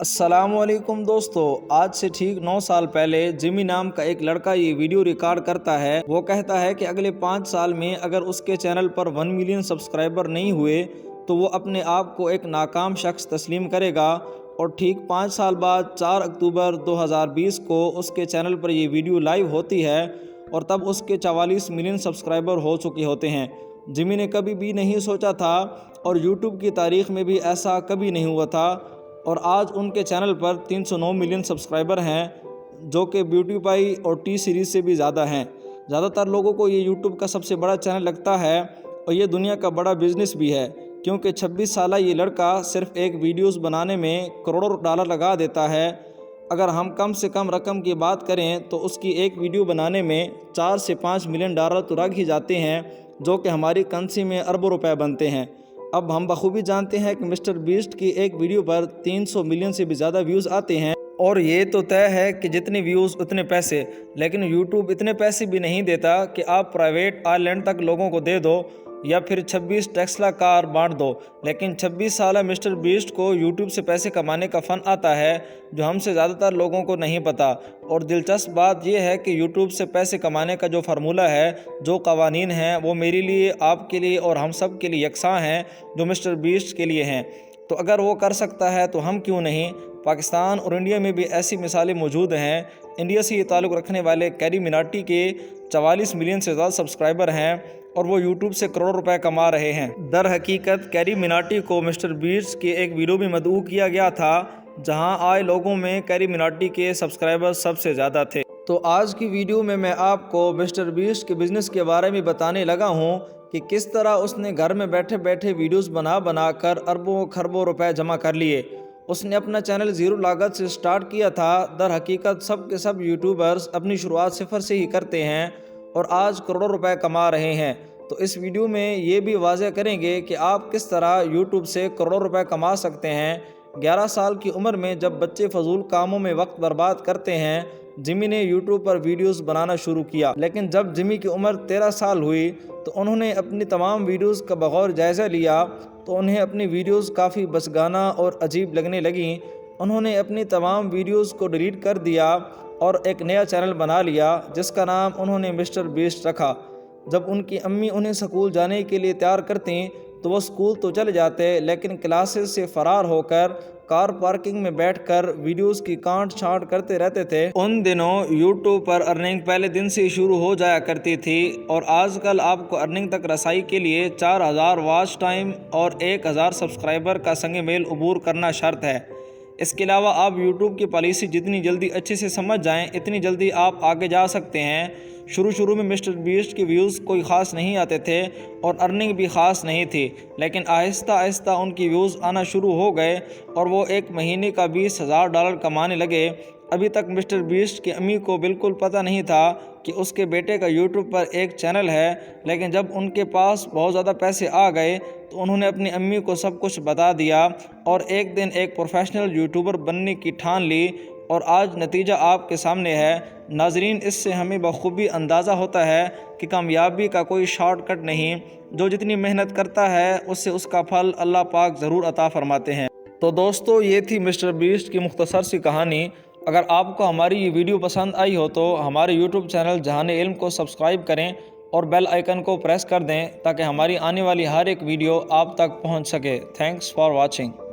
السلام علیکم دوستو، آج سے ٹھیک 9 سال پہلے جمی نام کا ایک لڑکا یہ ویڈیو ریکارڈ کرتا ہے۔ وہ کہتا ہے کہ اگلے 5 سال میں اگر اس کے چینل پر 1 ملین سبسکرائبر نہیں ہوئے تو وہ اپنے آپ کو ایک ناکام شخص تسلیم کرے گا۔ اور ٹھیک 5 سال بعد 4 اکتوبر 2020 کو اس کے چینل پر یہ ویڈیو لائیو ہوتی ہے اور تب اس کے 44 ملین سبسکرائبر ہو چکے ہوتے ہیں۔ جمی نے کبھی بھی نہیں سوچا تھا اور یوٹیوب کی تاریخ میں بھی ایسا کبھی نہیں ہوا تھا، اور آج ان کے چینل پر 309 ملین سبسکرائبر ہیں، جو کہ بیوٹی پائی اور ٹی سیریز سے بھی زیادہ ہیں۔ زیادہ تر لوگوں کو یہ یوٹیوب کا سب سے بڑا چینل لگتا ہے اور یہ دنیا کا بڑا بزنس بھی ہے، کیونکہ 26 سالہ یہ لڑکا صرف ایک ویڈیوز بنانے میں کروڑوں ڈالر لگا دیتا ہے۔ اگر ہم کم سے کم رقم کی بات کریں تو اس کی ایک ویڈیو بنانے میں 4 سے 5 ملین ڈالر تو لگ ہی جاتے ہیں، جو کہ ہماری کرنسی میں اربوں روپے بنتے ہیں۔ اب ہم بخوبی جانتے ہیں کہ مسٹر بیسٹ کی ایک ویڈیو پر 300 ملین سے بھی زیادہ ویوز آتے ہیں، اور یہ تو طے ہے کہ جتنے ویوز اتنے پیسے۔ لیکن یوٹیوب اتنے پیسے بھی نہیں دیتا کہ آپ پرائیویٹ آئی لینڈ تک لوگوں کو دے دو یا پھر 26 ٹیسلا کار بانٹ دو۔ لیکن 26 سالہ مسٹر بیسٹ کو یوٹیوب سے پیسے کمانے کا فن آتا ہے، جو ہم سے زیادہ تر لوگوں کو نہیں پتا۔ اور دلچسپ بات یہ ہے کہ یوٹیوب سے پیسے کمانے کا جو فارمولہ ہے، جو قوانین ہیں، وہ میرے لیے، آپ کے لیے اور ہم سب کے لیے یکساں ہیں جو مسٹر بیسٹ کے لیے ہیں۔ تو اگر وہ کر سکتا ہے تو ہم کیوں نہیں؟ پاکستان اور انڈیا میں بھی ایسی مثالیں موجود ہیں۔ انڈیا سے یہ تعلق رکھنے والے کیری مناٹی کے 44 ملین سے زیادہ سبسکرائبر ہیں اور وہ یوٹیوب سے کروڑ روپے کما رہے ہیں۔ در حقیقت کیری مناٹی کو مسٹر بیسٹ کی ایک ویڈیو بھی مدعو کیا گیا تھا، جہاں آئے لوگوں میں کیری مناٹی کے سبسکرائبر سب سے زیادہ تھے۔ تو آج کی ویڈیو میں آپ کو مسٹر بیسٹ کے بزنس کے بارے میں بتانے لگا ہوں کہ کس طرح اس نے گھر میں بیٹھے بیٹھے ویڈیوز بنا کر اربوں کھربوں روپے جمع کر لیے۔ اس نے اپنا چینل زیرو لاگت سے سٹارٹ کیا تھا۔ در حقیقت سب کے سب یوٹیوبرز اپنی شروعات صفر سے ہی کرتے ہیں اور آج کروڑوں روپے کما رہے ہیں۔ تو اس ویڈیو میں یہ بھی واضح کریں گے کہ آپ کس طرح یوٹیوب سے کروڑوں روپے کما سکتے ہیں۔ 11 سال کی عمر میں جب بچے فضول کاموں میں وقت برباد کرتے ہیں، جمی نے یوٹیوب پر ویڈیوز بنانا شروع کیا۔ لیکن جب جمی کی عمر 13 سال ہوئی تو انہوں نے اپنی تمام ویڈیوز کا بغور جائزہ لیا تو انہیں اپنی ویڈیوز کافی بچگانہ اور عجیب لگنے لگیں۔ انہوں نے اپنی تمام ویڈیوز کو ڈیلیٹ کر دیا اور ایک نیا چینل بنا لیا جس کا نام انہوں نے مسٹر بیسٹ رکھا۔ جب ان کی امی انہیں سکول جانے کے لیے تیار کرتیں تو وہ سکول تو چلے جاتے، لیکن کلاسز سے فرار ہو کر کار پارکنگ میں بیٹھ کر ویڈیوز کی کانٹ چھانٹ کرتے رہتے تھے۔ ان دنوں یوٹیوب پر ارننگ پہلے دن سے شروع ہو جایا کرتی تھی، اور آج کل آپ کو ارننگ تک رسائی کے لیے 4000 واچ ٹائم اور 1000 سبسکرائبر کا سنگ میل عبور کرنا شرط ہے۔ اس کے علاوہ آپ یوٹیوب کی پالیسی جتنی جلدی اچھے سے سمجھ جائیں، اتنی جلدی آپ آگے جا سکتے ہیں۔ شروع میں مسٹر بیسٹ کے ویوز کوئی خاص نہیں آتے تھے اور ارننگ بھی خاص نہیں تھی، لیکن آہستہ آہستہ ان کی ویوز آنا شروع ہو گئے اور وہ ایک مہینے کا 20,000 ڈالر کمانے لگے۔ ابھی تک مسٹر بیسٹ کی امی کو بالکل پتہ نہیں تھا کہ اس کے بیٹے کا یوٹیوب پر ایک چینل ہے، لیکن جب ان کے پاس بہت زیادہ پیسے آ گئے تو انہوں نے اپنی امی کو سب کچھ بتا دیا اور ایک دن ایک پروفیشنل یوٹیوبر بننے کی ٹھان لی، اور آج نتیجہ آپ کے سامنے ہے۔ ناظرین، اس سے ہمیں بخوبی اندازہ ہوتا ہے کہ کامیابی کا کوئی شارٹ کٹ نہیں، جو جتنی محنت کرتا ہے اس کا پھل اللہ پاک ضرور عطا فرماتے ہیں۔ تو دوستو، یہ تھی مسٹر بیسٹ کی مختصر سی کہانی۔ اگر آپ کو ہماری یہ ویڈیو پسند آئی ہو تو ہمارے یوٹیوب چینل جہان علم کو سبسکرائب کریں اور بیل آئیکن کو پریس کر دیں تاکہ ہماری آنے والی ہر ایک ویڈیو آپ تک پہنچ سکے۔ Thanks for watching.